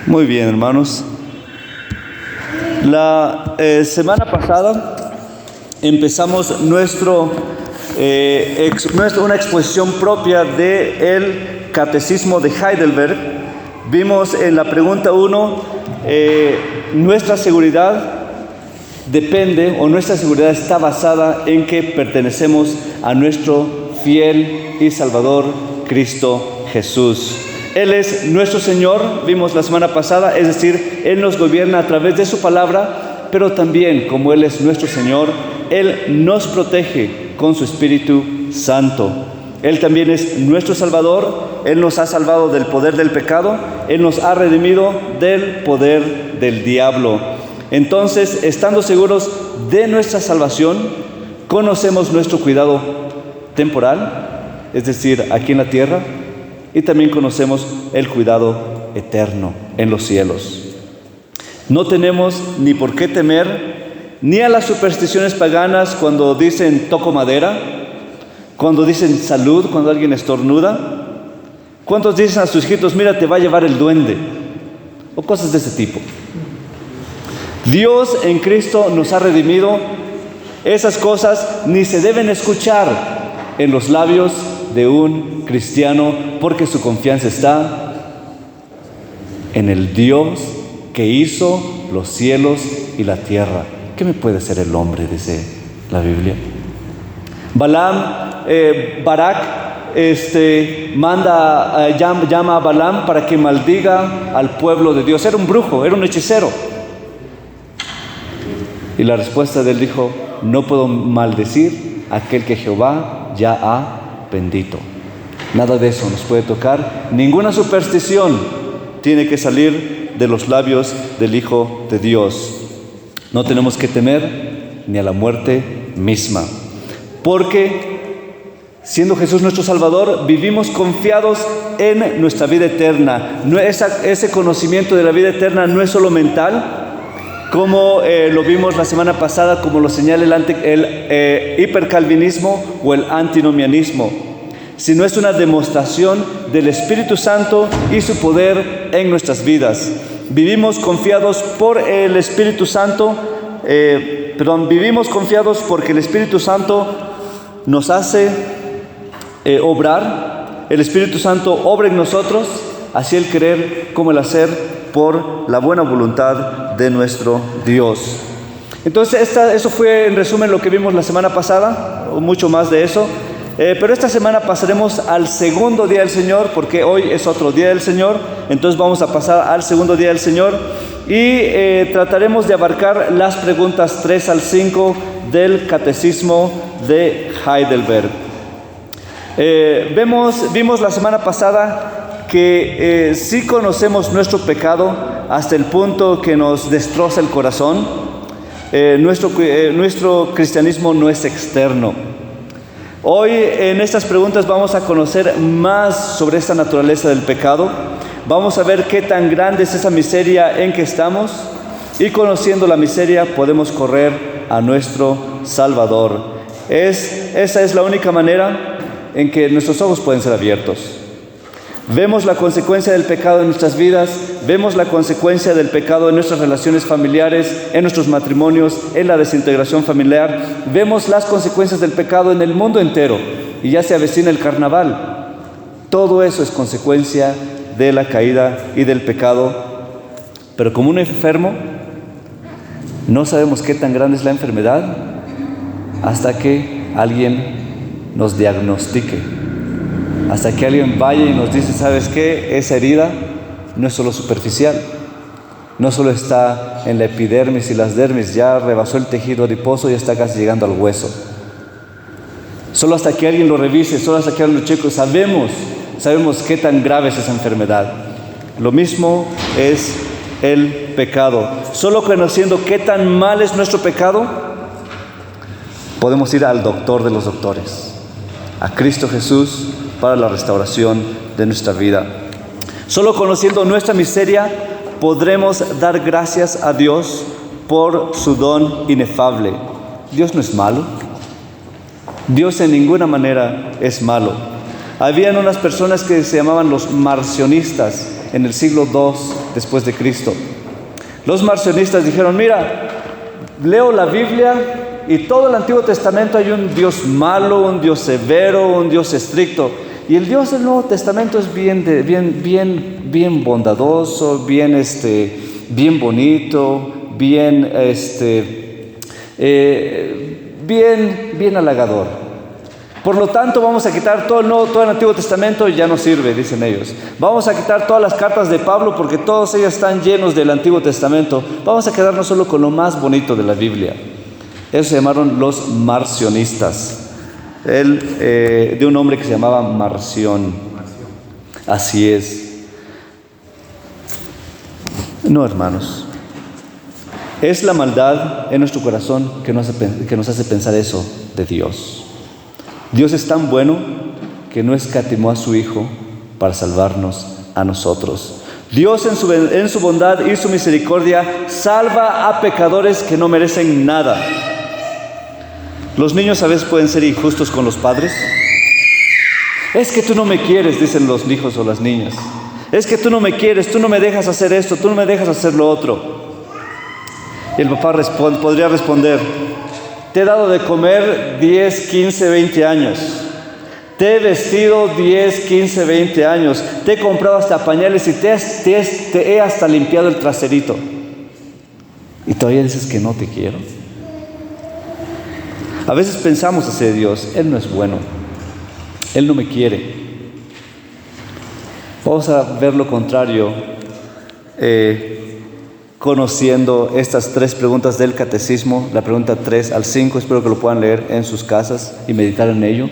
Muy bien, hermanos. La semana pasada empezamos una exposición propia del Catecismo de Heidelberg. Vimos en la pregunta 1, nuestra seguridad depende, o nuestra seguridad está basada en que pertenecemos a nuestro fiel y Salvador Cristo Jesús. Él es nuestro Señor, vimos la semana pasada, es decir, Él nos gobierna a través de su palabra, pero también, como Él es nuestro Señor, Él nos protege con su Espíritu Santo. Él también es nuestro Salvador, Él nos ha salvado del poder del pecado, Él nos ha redimido del poder del diablo. Entonces, estando seguros de nuestra salvación, conocemos nuestro cuidado temporal, es decir, aquí en la tierra, y también conocemos el cuidado eterno en los cielos. No tenemos ni por qué temer ni a las supersticiones paganas cuando dicen toco madera, cuando dicen salud, cuando alguien estornuda. ¿Cuántos dicen a sus hijitos, mira, te va a llevar el duende? O cosas de ese tipo. Dios en Cristo nos ha redimido. Esas cosas ni se deben escuchar en los labios de un cristiano, porque su confianza está en el Dios que hizo los cielos y la tierra. ¿Qué me puede hacer el hombre?, dice la Biblia. Barak llama a Balaam para que maldiga al pueblo de Dios. Era un brujo, era un hechicero. Y la respuesta de él dijo, no puedo maldecir a aquel que Jehová ya ha bendito. Nada de eso nos puede tocar. Ninguna superstición tiene que salir de los labios del Hijo de Dios. No tenemos que temer ni a la muerte misma, porque siendo Jesús nuestro Salvador, vivimos confiados en nuestra vida eterna. Ese conocimiento de la vida eterna no es solo mental, como lo vimos la semana pasada, como lo señala el hipercalvinismo o el antinomianismo, sino es una demostración del Espíritu Santo y su poder en nuestras vidas. Vivimos confiados por el Espíritu Santo, vivimos confiados porque el Espíritu Santo nos hace obrar. El Espíritu Santo obra en nosotros, así el querer como el hacer, por la buena voluntad de nuestro Dios. Entonces, eso fue en resumen lo que vimos la semana pasada, o mucho más de eso. Pero esta semana pasaremos al segundo día del Señor, porque hoy es otro día del Señor. Entonces vamos a pasar al segundo día del Señor y trataremos de abarcar las preguntas 3 al 5 del Catecismo de Heidelberg. Vimos la semana pasada que sí conocemos nuestro pecado hasta el punto que nos destroza el corazón. Nuestro cristianismo no es externo. Hoy en estas preguntas vamos a conocer más sobre esta naturaleza del pecado. Vamos a ver qué tan grande es esa miseria en que estamos, y conociendo la miseria podemos correr a nuestro Salvador. Esa es la única manera en que nuestros ojos pueden ser abiertos. Vemos la consecuencia del pecado en nuestras vidas, vemos la consecuencia del pecado en nuestras relaciones familiares, en nuestros matrimonios, en la desintegración familiar. Vemos las consecuencias del pecado en el mundo entero, y ya se avecina el carnaval. Todo eso es consecuencia de la caída y del pecado. Pero como un enfermo, no sabemos qué tan grande es la enfermedad hasta que alguien nos diagnostique. Hasta que alguien vaya y nos dice, ¿sabes qué? Esa herida no es solo superficial, no solo está en la epidermis y las dermis, ya rebasó el tejido adiposo y está casi llegando al hueso. Solo hasta que alguien lo revise, solo hasta que alguien lo cheque, sabemos qué tan grave es esa enfermedad. Lo mismo es el pecado. Solo conociendo qué tan mal es nuestro pecado, podemos ir al doctor de los doctores, a Cristo Jesús, para la restauración de nuestra vida. Solo conociendo nuestra miseria podremos dar gracias a Dios por su don inefable. Dios no es malo. Dios en ninguna manera es malo. Habían unas personas que se llamaban los marcionistas en el siglo II después de Cristo. Los marcionistas dijeron, mira, leo la Biblia y todo el Antiguo Testamento hay un Dios malo, un Dios severo, un Dios estricto. Y el Dios del Nuevo Testamento es bien bondadoso, bien bonito, bien halagador. Por lo tanto, vamos a quitar todo el Antiguo Testamento y ya no sirve, dicen ellos. Vamos a quitar todas las cartas de Pablo porque todas ellas están llenos del Antiguo Testamento. Vamos a quedarnos solo con lo más bonito de la Biblia. Eso se llamaron los marcionistas. De un hombre que se llamaba Marción. Así es. No, hermanos. Es la maldad en nuestro corazón que nos hace pensar eso de Dios. Dios es tan bueno que no escatimó a su Hijo para salvarnos a nosotros. Dios en su bondad y su misericordia salva a pecadores que no merecen nada. Los niños a veces pueden ser injustos con los padres. Es que tú no me quieres, dicen los hijos o las niñas. Es que tú no me quieres, tú no me dejas hacer esto, tú no me dejas hacer lo otro. Y el papá podría responder, te he dado de comer 10, 15, 20 años. Te he vestido 10, 15, 20 años. Te he comprado hasta pañales y te he hasta limpiado el traserito. Y todavía dices que no te quiero. A veces pensamos así de Dios, Él no es bueno, Él no me quiere. Vamos a ver lo contrario, conociendo estas 3 preguntas del Catecismo, la pregunta 3 al 5, espero que lo puedan leer en sus casas y meditar en ello,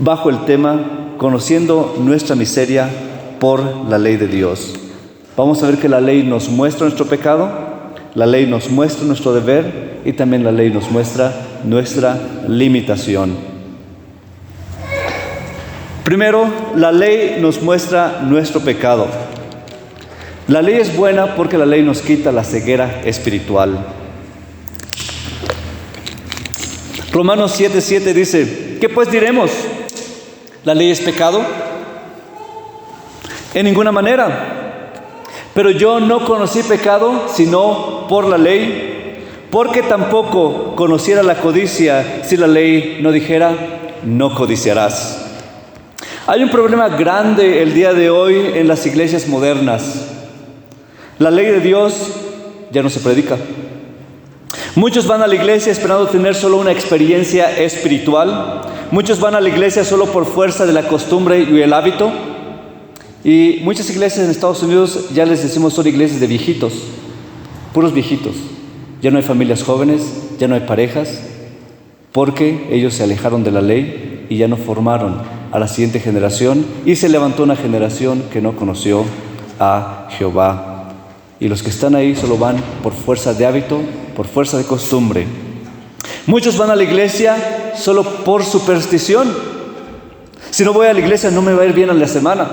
bajo el tema, conociendo nuestra miseria por la ley de Dios. Vamos a ver que la ley nos muestra nuestro pecado, la ley nos muestra nuestro deber y también la ley nos muestra nuestra limitación. Primero, la ley nos muestra nuestro pecado. La ley es buena porque la ley nos quita la ceguera espiritual. Romanos 7:7 dice, ¿qué pues diremos? ¿La ley es pecado? En ninguna manera. Pero yo no conocí pecado sino por la ley, porque tampoco conociera la codicia si la ley no dijera, no codiciarás. Hay un problema grande el día de hoy en las iglesias modernas. La ley de Dios ya no se predica. Muchos van a la iglesia esperando tener solo una experiencia espiritual. Muchos van a la iglesia solo por fuerza de la costumbre y el hábito. Y muchas iglesias en Estados Unidos ya les decimos son iglesias de viejitos, puros viejitos. Ya no hay familias jóvenes, ya no hay parejas, porque ellos se alejaron de la ley y ya no formaron a la siguiente generación y se levantó una generación que no conoció a Jehová. Y los que están ahí solo van por fuerza de hábito, por fuerza de costumbre. Muchos van a la iglesia solo por superstición. Si no voy a la iglesia no me va a ir bien a la semana.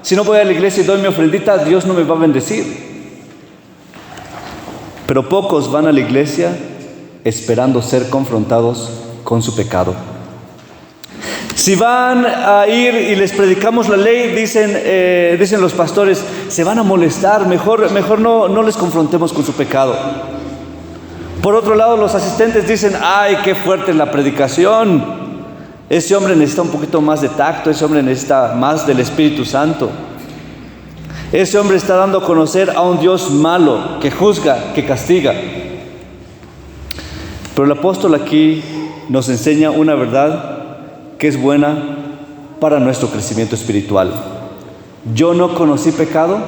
Si no voy a la iglesia y doy mi ofrendita, Dios no me va a bendecir. Pero pocos van a la iglesia esperando ser confrontados con su pecado. Si van a ir y les predicamos la ley, dicen los pastores, se van a molestar, mejor no les confrontemos con su pecado. Por otro lado, los asistentes dicen, ay, qué fuerte es la predicación. Ese hombre necesita un poquito más de tacto, ese hombre necesita más del Espíritu Santo. Ese hombre está dando a conocer a un Dios malo, que juzga, que castiga. Pero el apóstol aquí nos enseña una verdad que es buena para nuestro crecimiento espiritual. Yo no conocí pecado,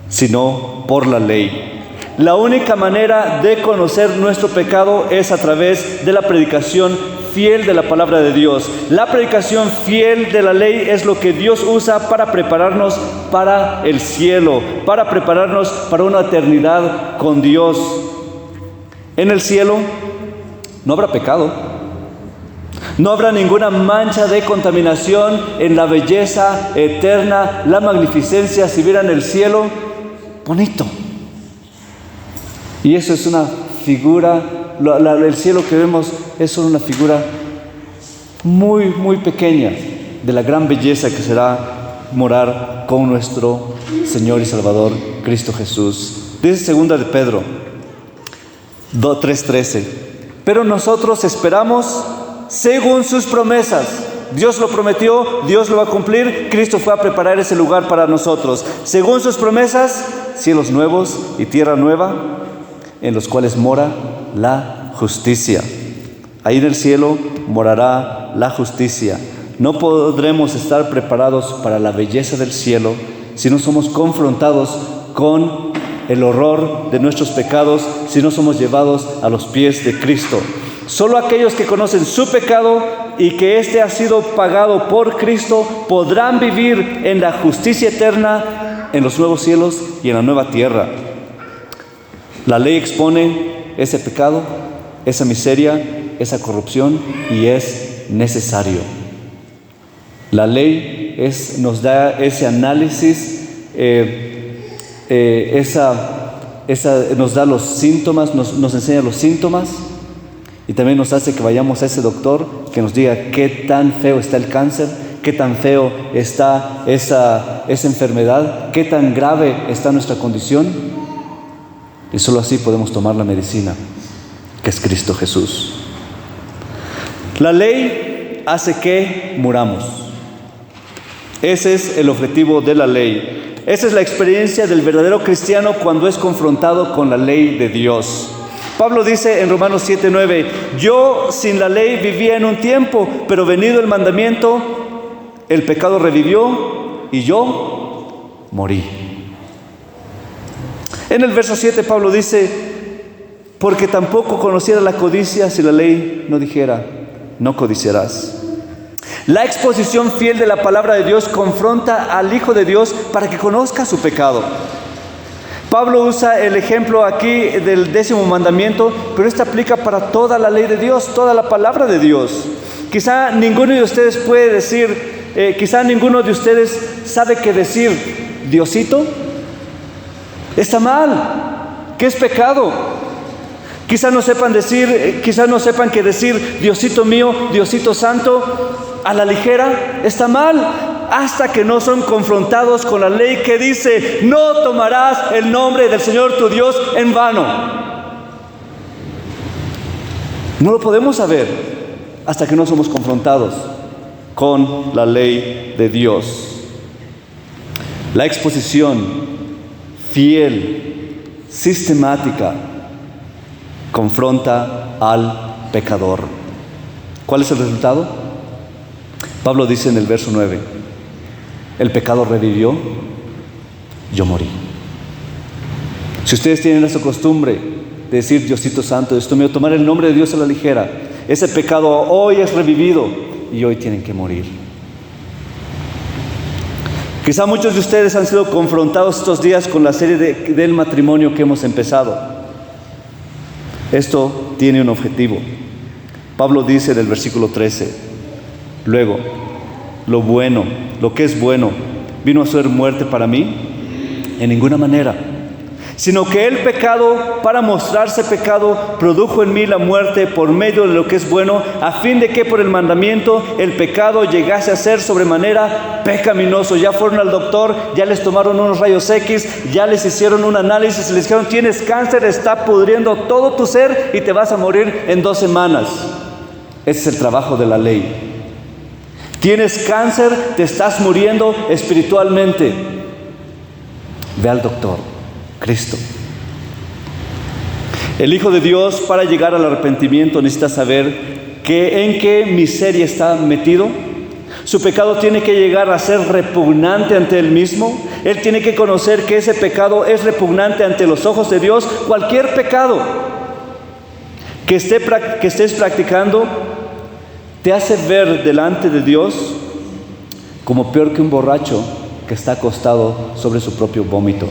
sino por la ley. La única manera de conocer nuestro pecado es a través de la predicación fiel de la palabra de Dios. La predicación fiel de la ley es lo que Dios usa para prepararnos para el cielo, para prepararnos para una eternidad con Dios. En el cielo no habrá pecado, no habrá ninguna mancha de contaminación en la belleza eterna, la magnificencia. Si vieran el cielo, bonito. Y eso es una figura, el cielo que vemos es solo una figura muy, muy pequeña de la gran belleza que será morar con nuestro Señor y Salvador, Cristo Jesús. Dice 2 de Pedro 3:13. Pero nosotros esperamos según sus promesas. Dios lo prometió, Dios lo va a cumplir. Cristo fue a preparar ese lugar para nosotros. Según sus promesas, cielos nuevos y tierra nueva, en los cuales mora la justicia. Ahí en el cielo morará la justicia. No podremos estar preparados para la belleza del cielo si no somos confrontados con el horror de nuestros pecados, si no somos llevados a los pies de Cristo. Solo aquellos que conocen su pecado y que éste ha sido pagado por Cristo podrán vivir en la justicia eterna, en los nuevos cielos y en la nueva tierra. La ley expone ese pecado, esa miseria, esa corrupción, y es necesario. La ley nos da ese análisis, nos da los síntomas, nos enseña los síntomas, y también nos hace que vayamos a ese doctor que nos diga qué tan feo está el cáncer, qué tan feo está esa enfermedad, qué tan grave está nuestra condición. Y solo así podemos tomar la medicina, que es Cristo Jesús. La ley hace que muramos. Ese es el objetivo de la ley. Esa es la experiencia del verdadero cristiano cuando es confrontado con la ley de Dios. Pablo dice en Romanos 7:9: yo sin la ley vivía en un tiempo, pero venido el mandamiento, el pecado revivió y yo morí. En el verso 7 Pablo dice: porque tampoco conociera la codicia si la ley no dijera, no codiciarás. La exposición fiel de la palabra de Dios confronta al Hijo de Dios para que conozca su pecado. Pablo usa el ejemplo aquí del 10º mandamiento, pero este aplica para toda la ley de Dios, toda la palabra de Dios. Quizá ninguno de ustedes puede decir, quizá ninguno de ustedes sabe que decir Diosito está mal, que es pecado. Quizá no sepan que decir Diosito mío, Diosito santo a la ligera está mal, hasta que no son confrontados con la ley que dice: no tomarás el nombre del Señor tu Dios en vano. No lo podemos saber hasta que no somos confrontados con la ley de Dios. La exposición fiel, sistemática, confronta al pecador. ¿Cuál es el resultado? Pablo dice en el verso 9: el pecado revivió, yo morí. Si ustedes tienen esa costumbre de decir Diosito santo, Dios mío, tomar el nombre de Dios a la ligera, ese pecado hoy es revivido y hoy tienen que morir. Quizá muchos de ustedes han sido confrontados estos días con la serie del matrimonio que hemos empezado. Esto tiene un objetivo. Pablo dice en el versículo 13: luego, lo que es bueno, ¿vino a ser muerte para mí? En ninguna manera. Sino que el pecado, para mostrarse pecado, produjo en mí la muerte por medio de lo que es bueno, a fin de que por el mandamiento el pecado llegase a ser sobremanera pecaminoso. Ya fueron al doctor, ya les tomaron unos rayos X, ya les hicieron un análisis, les dijeron: tienes cáncer, está pudriendo todo tu ser y te vas a morir en 2 semanas. Ese es el trabajo de la ley. Tienes cáncer, te estás muriendo espiritualmente. Ve al doctor, Cristo. El Hijo de Dios, para llegar al arrepentimiento, necesita saber en qué miseria está metido. Su pecado tiene que llegar a ser repugnante ante Él mismo. Él tiene que conocer que ese pecado es repugnante ante los ojos de Dios. Cualquier pecado que estés practicando te hace ver delante de Dios como peor que un borracho que está acostado sobre su propio vómito.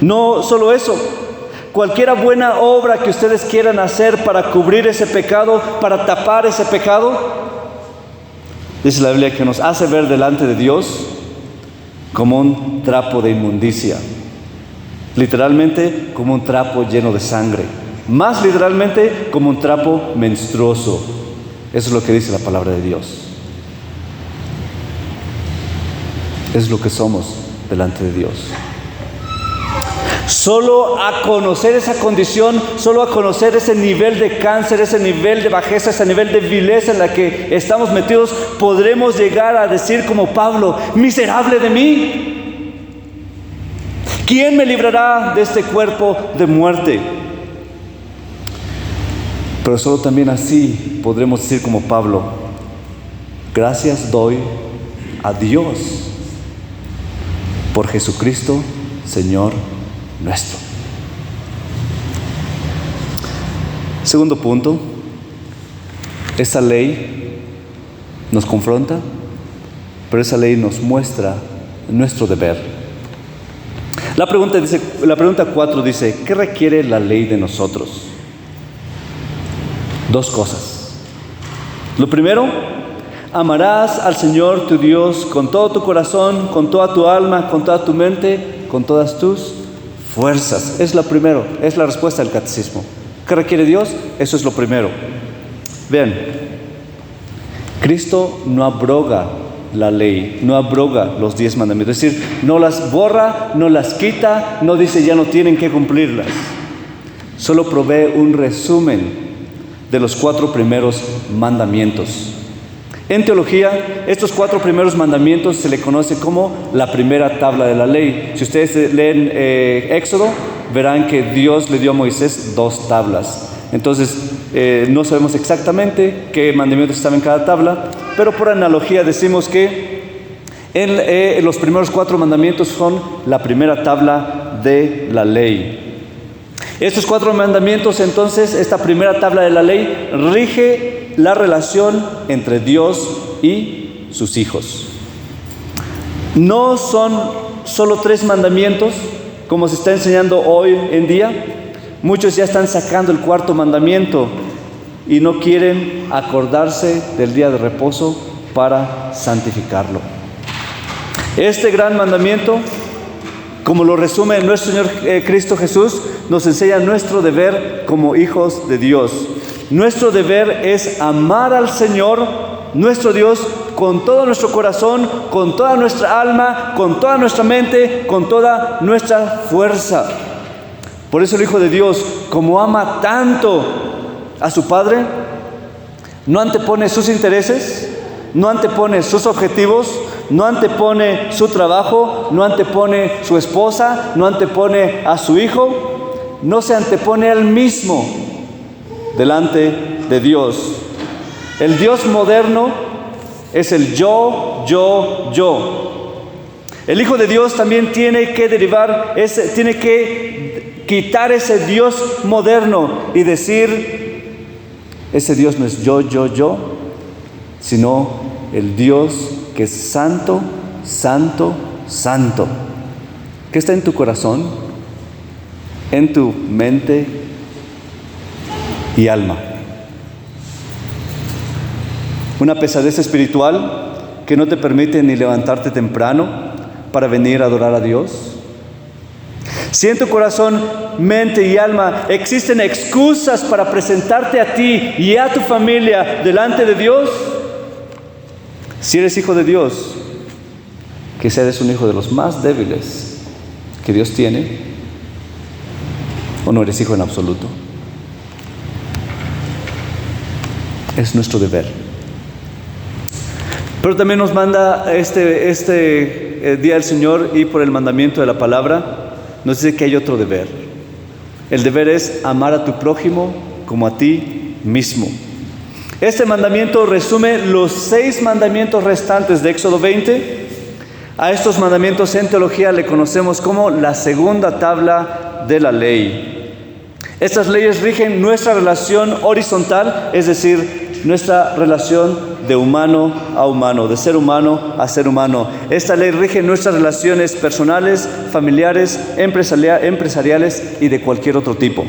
No solo eso, cualquier buena obra que ustedes quieran hacer para cubrir ese pecado, para tapar ese pecado, dice la Biblia que nos hace ver delante de Dios como un trapo de inmundicia. Literalmente como un trapo lleno de sangre. Más literalmente como un trapo menstruoso. Eso es lo que dice la palabra de Dios. es lo que somos delante de Dios. Solo a conocer esa condición, solo a conocer ese nivel de cáncer, ese nivel de bajeza, ese nivel de vileza en la que estamos metidos, podremos llegar a decir como Pablo: miserable de mí, ¿quién me librará de este cuerpo de muerte? Pero solo también así podremos decir como Pablo: gracias doy a Dios por Jesucristo, Señor nuestro. Segundo punto, esa ley nos confronta, pero esa ley nos muestra nuestro deber. La pregunta 4 dice: ¿qué requiere la ley de nosotros? Dos cosas. Lo primero, amarás al Señor tu Dios con todo tu corazón, con toda tu alma, con toda tu mente, con todas tus fuerzas. Es lo primero, es la respuesta del catecismo. ¿Qué requiere Dios? Eso es lo primero. Vean, Cristo no abroga la ley, no abroga los 10 mandamientos. Es decir, no las borra, no las quita, no dice ya no tienen que cumplirlas. Solo provee un resumen de los 4 primeros mandamientos. En teología, estos 4 primeros mandamientos se le conoce como la primera tabla de la ley. Si ustedes leen Éxodo, verán que Dios le dio a Moisés 2 tablas. Entonces, no sabemos exactamente qué mandamientos estaban en cada tabla, pero por analogía decimos que los primeros 4 mandamientos son la primera tabla de la ley. Estos 4 mandamientos, entonces, esta primera tabla de la ley, rige la relación entre Dios y sus hijos. No son solo 3 mandamientos, como se está enseñando hoy en día. Muchos ya están sacando el 4º mandamiento y no quieren acordarse del día de reposo para santificarlo. Este gran mandamiento, como lo resume nuestro Señor Cristo Jesús, nos enseña nuestro deber como hijos de Dios. Nuestro deber es amar al Señor, nuestro Dios, con todo nuestro corazón, con toda nuestra alma, con toda nuestra mente, con toda nuestra fuerza. Por eso el Hijo de Dios, como ama tanto a su Padre, no antepone sus intereses, no antepone sus objetivos, no antepone su trabajo, no antepone su esposa, no antepone a su hijo, no se antepone a él mismo delante de Dios. El Dios moderno es el yo. El Hijo de Dios también tiene que quitar ese Dios moderno y decir: ese Dios no es yo, sino el Dios que es santo, santo, santo. ¿Qué está en tu corazón, en tu mente y alma? Una pesadez espiritual que no te permite ni levantarte temprano para venir a adorar a Dios. Si en tu corazón, mente y alma existen excusas para presentarte a ti y a tu familia delante de Dios, si eres hijo de Dios, que eres un hijo de los más débiles que Dios tiene, o no eres hijo en absoluto. Es nuestro deber. Pero también nos manda este día el Señor, y por el mandamiento de la palabra nos dice que hay otro deber. El deber es amar a tu prójimo como a ti mismo. Este mandamiento resume los 6 mandamientos restantes de Éxodo 20. A estos mandamientos en teología le conocemos como la segunda tabla de la ley. Estas leyes rigen nuestra relación horizontal, es decir, nuestra relación de humano a humano, de ser humano a ser humano. Esta ley rige nuestras relaciones personales, familiares, empresariales y de cualquier otro tipo.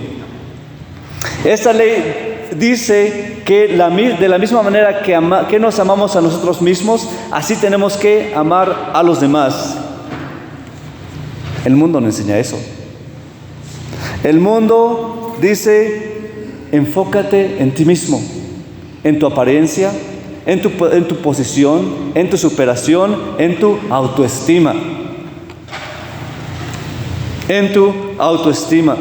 Esta ley dice que de la misma manera que nos amamos a nosotros mismos, así tenemos que amar a los demás. El mundo no enseña eso. El mundo dice: enfócate en ti mismo, en tu apariencia, en tu posición, en tu superación, en tu autoestima. En tu autoestima.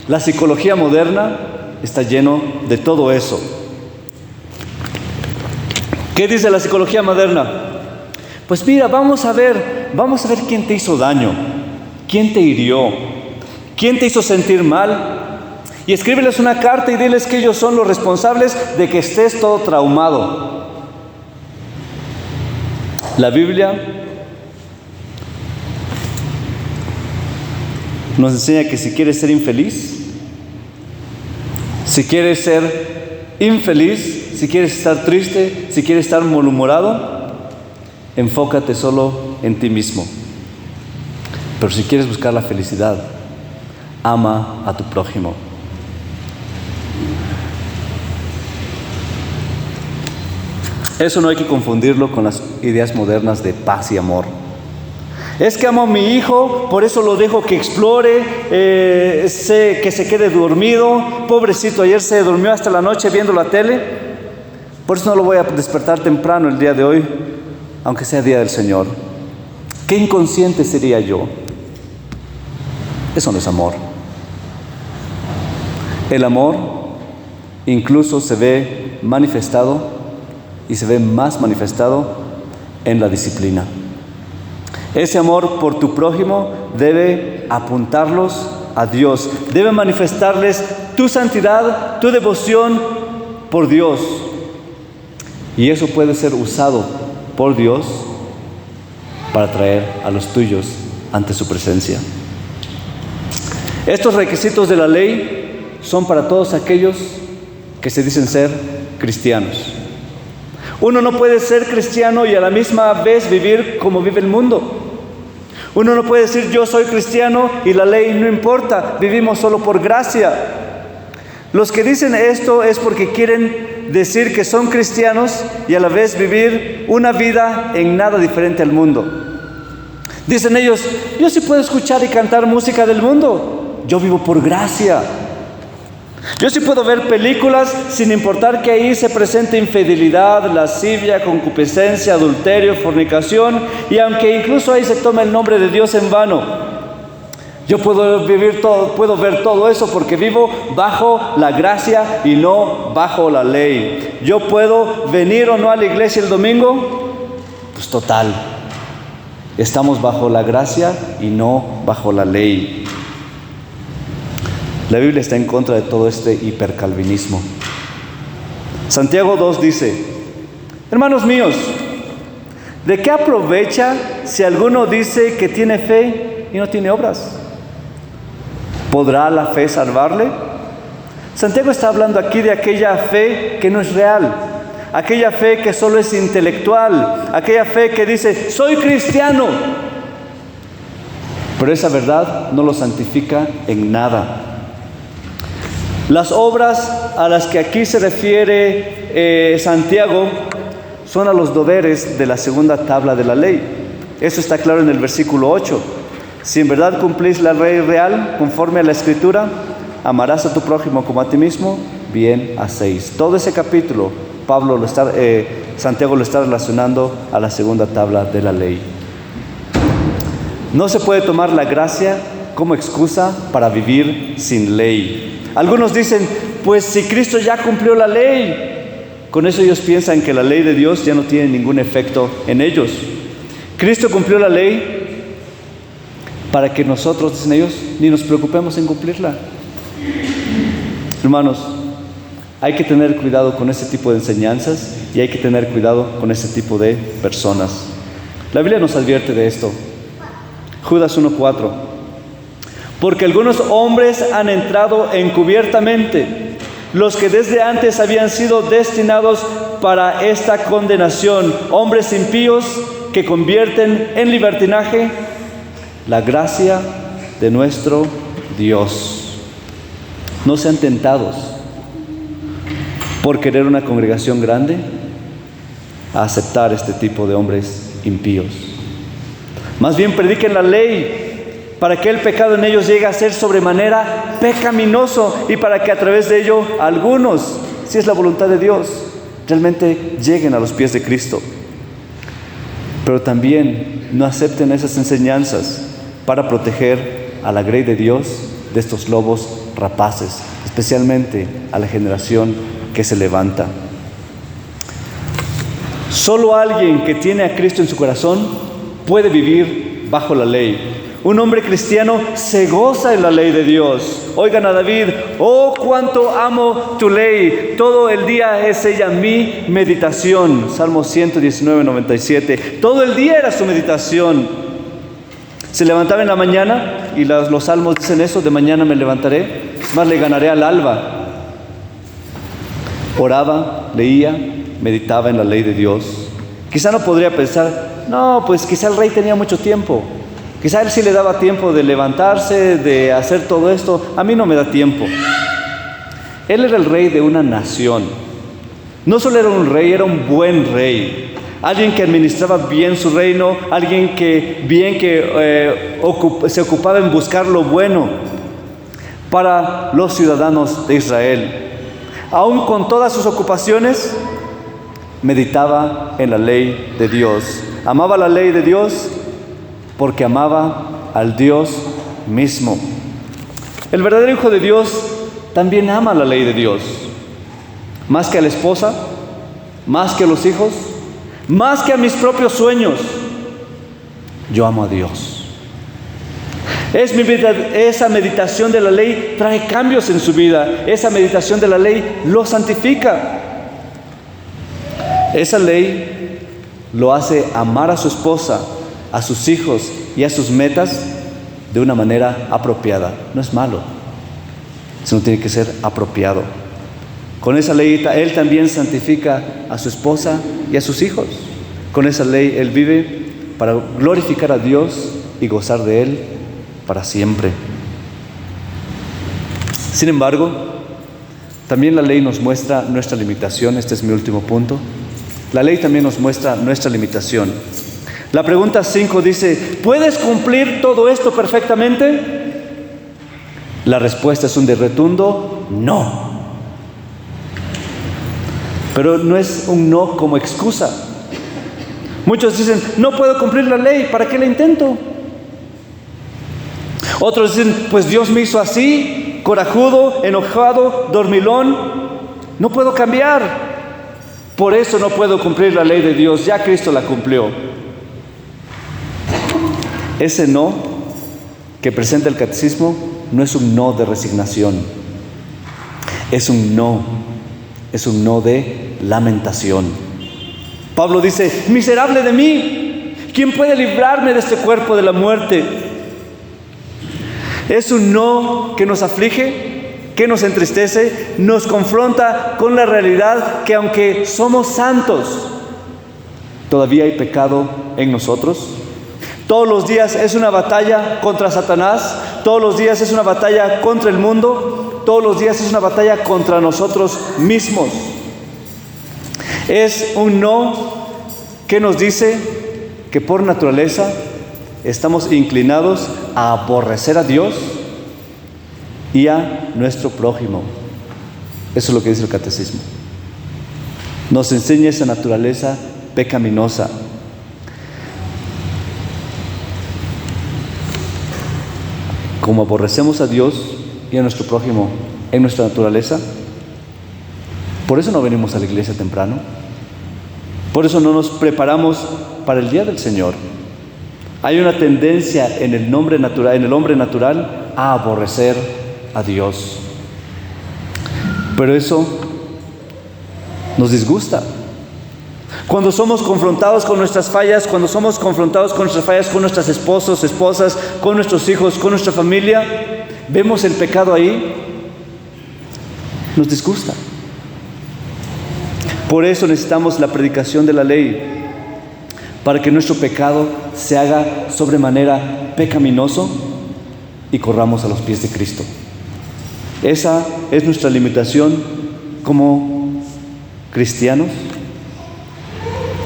La psicología moderna está lleno de todo eso. ¿Qué dice la psicología moderna? Pues mira, vamos a ver quién te hizo daño, quién te hirió, quién te hizo sentir mal. Y escríbeles una carta y diles que ellos son los responsables de que estés todo traumado. La Biblia nos enseña que si quieres ser infeliz, si quieres estar triste, si quieres estar malhumorado, enfócate solo en ti mismo. Pero si quieres buscar la felicidad, ama a tu prójimo. Eso no hay que confundirlo con las ideas modernas de paz y amor. Es que amo a mi hijo, por eso lo dejo que explore, que se quede dormido. Pobrecito, ayer se durmió hasta la noche viendo la tele. Por eso no lo voy a despertar temprano el día de hoy, aunque sea día del Señor. ¿Qué inconsciente sería yo? Eso no es amor. El amor incluso se ve manifestado y se ve más manifestado en la disciplina. Ese amor por tu prójimo debe apuntarlos a Dios, debe manifestarles tu santidad, tu devoción por Dios. Y eso puede ser usado por Dios para traer a los tuyos ante su presencia. Estos requisitos de la ley son para todos aquellos que se dicen ser cristianos. Uno no puede ser cristiano y a la misma vez vivir como vive el mundo. Uno no puede decir yo soy cristiano y la ley no importa, vivimos solo por gracia. Los que dicen esto es porque quieren decir que son cristianos y a la vez vivir una vida en nada diferente al mundo. Dicen ellos, yo sí puedo escuchar y cantar música del mundo, yo vivo por gracia. Yo sí puedo ver películas sin importar que ahí se presente infidelidad, lascivia, concupiscencia, adulterio, fornicación, y aunque incluso ahí se tome el nombre de Dios en vano. Yo puedo ver todo eso porque vivo bajo la gracia y no bajo la ley. Yo puedo venir o no a la iglesia el domingo, pues total, estamos bajo la gracia y no bajo la ley. La Biblia está en contra de todo este hipercalvinismo. Santiago 2 dice, hermanos míos, ¿de qué aprovecha si alguno dice que tiene fe y no tiene obras? ¿Podrá la fe salvarle? Santiago está hablando aquí de aquella fe que no es real, aquella fe que solo es intelectual, aquella fe que dice, soy cristiano. Pero esa verdad no lo santifica en nada. Las obras a las que aquí se refiere Santiago son a los deberes de la segunda tabla de la ley. Eso está claro en el versículo 8. Si en verdad cumplís la ley real conforme a la Escritura, amarás a tu prójimo como a ti mismo, bien hacéis. Todo ese capítulo, Santiago lo está relacionando a la segunda tabla de la ley. No se puede tomar la gracia como excusa para vivir sin ley. Algunos dicen, pues si Cristo ya cumplió la ley, con eso ellos piensan que la ley de Dios ya no tiene ningún efecto en ellos. Cristo cumplió la ley para que nosotros, dicen ellos, ni nos preocupemos en cumplirla. Hermanos, hay que tener cuidado con ese tipo de enseñanzas y hay que tener cuidado con ese tipo de personas. La Biblia nos advierte de esto. Judas 1:4. Porque algunos hombres han entrado encubiertamente, los que desde antes habían sido destinados para esta condenación, hombres impíos que convierten en libertinaje la gracia de nuestro Dios. No sean tentados por querer una congregación grande a aceptar este tipo de hombres impíos. Más bien prediquen la ley para que el pecado en ellos llegue a ser sobremanera pecaminoso y para que a través de ello algunos, si es la voluntad de Dios, realmente lleguen a los pies de Cristo. Pero también no acepten esas enseñanzas para proteger a la grey de Dios de estos lobos rapaces, especialmente a la generación que se levanta. Solo alguien que tiene a Cristo en su corazón puede vivir bajo la ley. Un hombre cristiano se goza en la ley de Dios. Oigan a David: oh, cuánto amo tu ley, todo el día es ella mi meditación. Salmo 119, 97. Todo el día era su meditación. Se levantaba en la mañana, y los salmos dicen eso: de mañana me levantaré, es más, le ganaré al alba. Oraba, leía, meditaba en la ley de Dios. Quizá no podría pensar, no, pues quizá el rey tenía mucho tiempo. Quizá él sí le daba tiempo de levantarse, de hacer todo esto. A mí no me da tiempo. Él era el rey de una nación. No solo era un rey, era un buen rey. Alguien que administraba bien su reino, alguien que se ocupaba en buscar lo bueno para los ciudadanos de Israel. Aún con todas sus ocupaciones, meditaba en la ley de Dios. Amaba la ley de Dios porque amaba al Dios mismo. El verdadero hijo de Dios también ama la ley de Dios. Más que a la esposa, más que a los hijos, más que a mis propios sueños, yo amo a Dios. Esa meditación de la ley trae cambios en su vida. Esa meditación de la ley lo santifica. Esa ley lo hace amar a su esposa, a sus hijos y a sus metas de una manera apropiada. No es malo, sino tiene que ser apropiado. Con esa ley él también santifica a su esposa y a sus hijos. Con esa ley él vive para glorificar a Dios y gozar de Él para siempre. Sin embargo, también la ley nos muestra nuestra limitación. Este es mi último punto. La ley también nos muestra nuestra limitación. La pregunta 5 dice: ¿puedes cumplir todo esto perfectamente? La respuesta es un rotundo no. Pero no es un no como excusa. Muchos dicen: no puedo cumplir la ley, ¿para qué la intento? Otros dicen: pues Dios me hizo así, corajudo, enojado, dormilón, no puedo cambiar, por eso no puedo cumplir la ley de Dios, ya Cristo la cumplió. Ese no que presenta el catecismo no es un no de resignación, es un no de lamentación. Pablo dice: miserable de mí, ¿quién puede librarme de este cuerpo de la muerte? Es un no que nos aflige, que nos entristece, nos confronta con la realidad que aunque somos santos, todavía hay pecado en nosotros. Todos los días es una batalla contra Satanás, todos los días es una batalla contra el mundo, todos los días es una batalla contra nosotros mismos. Es un no que nos dice que por naturaleza estamos inclinados a aborrecer a Dios y a nuestro prójimo. Eso es lo que dice el catecismo. Nos enseña esa naturaleza pecaminosa. Como aborrecemos a Dios y a nuestro prójimo en nuestra naturaleza, por eso no venimos a la iglesia temprano. Por eso no nos preparamos para el día del Señor. Hay una tendencia en el hombre natural a aborrecer a Dios. Pero eso nos disgusta. Cuando somos confrontados con nuestras fallas, con nuestros esposos, esposas, con nuestros hijos, con nuestra familia, vemos el pecado ahí, nos disgusta. Por eso necesitamos la predicación de la ley, para que nuestro pecado se haga sobremanera pecaminoso y corramos a los pies de Cristo. Esa es nuestra limitación como cristianos.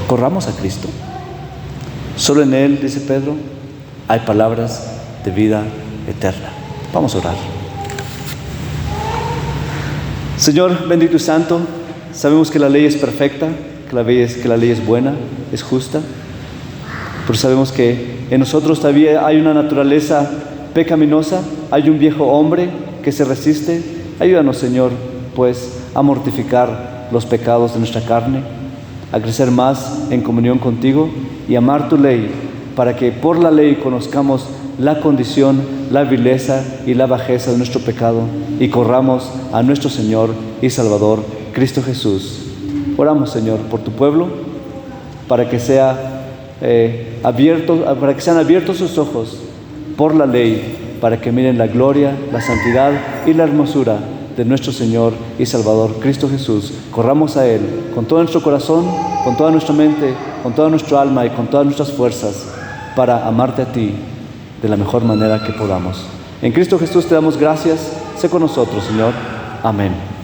Corramos a Cristo. Solo en Él, dice Pedro, hay palabras de vida eterna. Vamos a orar. Señor bendito y santo, Sabemos que la ley es perfecta, que la ley es buena, es justa, pero sabemos que en nosotros todavía hay una naturaleza pecaminosa, hay un viejo hombre que se resiste. Ayúdanos, Señor, pues, a mortificar los pecados de nuestra carne, a crecer más en comunión contigo y amar tu ley, para que por la ley conozcamos la condición, la vileza y la bajeza de nuestro pecado y corramos a nuestro Señor y Salvador, Cristo Jesús. Oramos, Señor, por tu pueblo, para que sean abiertos sus ojos por la ley, para que miren la gloria, la santidad y la hermosura de nuestro Señor y Salvador, Cristo Jesús. Corramos a Él con todo nuestro corazón, con toda nuestra mente, con toda nuestra alma y con todas nuestras fuerzas, para amarte a ti de la mejor manera que podamos. En Cristo Jesús te damos gracias. Sé con nosotros, Señor. Amén.